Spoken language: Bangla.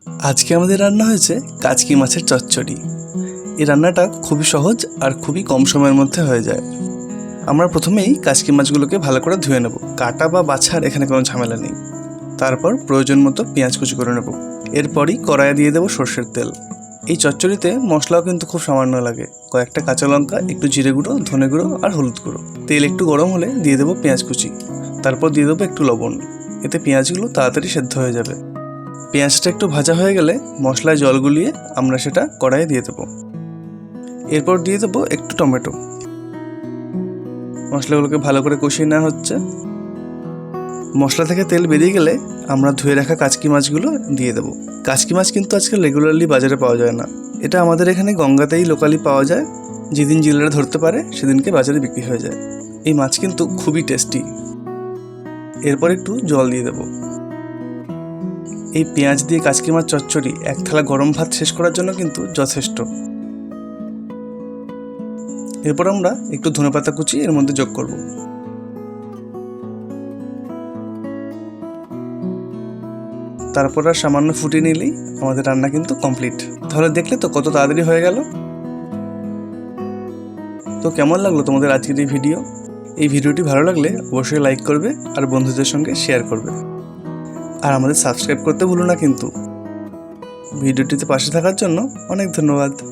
আজকে আমাদের রান্না হয়েছে কাচকি মাছের চচ্চড়ি। এই রান্নাটা খুবই সহজ আর খুবই কম সময়ের মধ্যে হয়ে যায়। আমরা প্রথমেই কাচকি মাছগুলোকে ভালো করে ধুয়ে নেব। কাটা বা বাছার এখানে কোনো ঝামেলা নেই। তারপর প্রয়োজন মতো পেঁয়াজ কুচি করে নেব। এরপরই কড়াইয়ে দিয়ে দেবো সর্ষের তেল। এই চচ্চড়িতে মশলাও কিন্তু খুব সামান্য লাগে। কয়েকটা কাঁচা লঙ্কা, একটু জিরে গুঁড়ো, ধনে গুঁড়ো আর হলুদ গুঁড়ো। তেল একটু গরম হলে দিয়ে দেবো পেঁয়াজ কুচি। তারপর দিয়ে দেবো একটু লবণ। এতে পেঁয়াজগুলো তাড়াতাড়ি সেদ্ধ হয়ে যাবে। পেঁয়াজটা একটু ভাজা হয়ে গেলে মশলায় জল গুলিয়ে আমরা সেটা কড়াইয়ে দিয়ে দেবো। এরপর দিয়ে দেবো একটু টমেটো। মশলাগুলোকে ভালো করে কষিয়ে নেওয়া হচ্ছে। মশলা থেকে তেল বেরিয়ে গেলে আমরা ধুয়ে রাখা কাচকি মাছগুলো দিয়ে দেবো। কাচকি মাছ কিন্তু আজকাল রেগুলারলি বাজারে পাওয়া যায় না। এটা আমাদের এখানে গঙ্গাতেই লোকালি পাওয়া যায়। যেদিন জেলেরা ধরতে পারে সেদিনকে বাজারে বিক্রি হয়ে যায়। এই মাছ কিন্তু খুবই টেস্টি। এরপর একটু জল দিয়ে দেবো। এই পেঁয়াজ দিয়ে কাচকি মাছ চচ্চড়ি এক থালা গরম ভাত শেষ করার জন্য কিন্তু যথেষ্ট। এরপর আমরা একটু ধনেপাতা কুচি এর মধ্যে যোগ করব। তারপর আর সামান্য ফুটিয়ে নিলেই আমাদের রান্না কিন্তু কমপ্লিট। তাহলে দেখলে তো কত তাড়াতাড়ি হয়ে গেল। তো কেমন লাগলো তোমাদের আজকের এই ভিডিও? এই ভিডিওটি ভালো লাগলে অবশ্যই লাইক করবে আর বন্ধুদের সঙ্গে শেয়ার করবে। আর আমাদের সাবস্ক্রাইব করতে ভুলো না কিন্তু। ভিডিওটিতে পাশে থাকার জন্য অনেক ধন্যবাদ।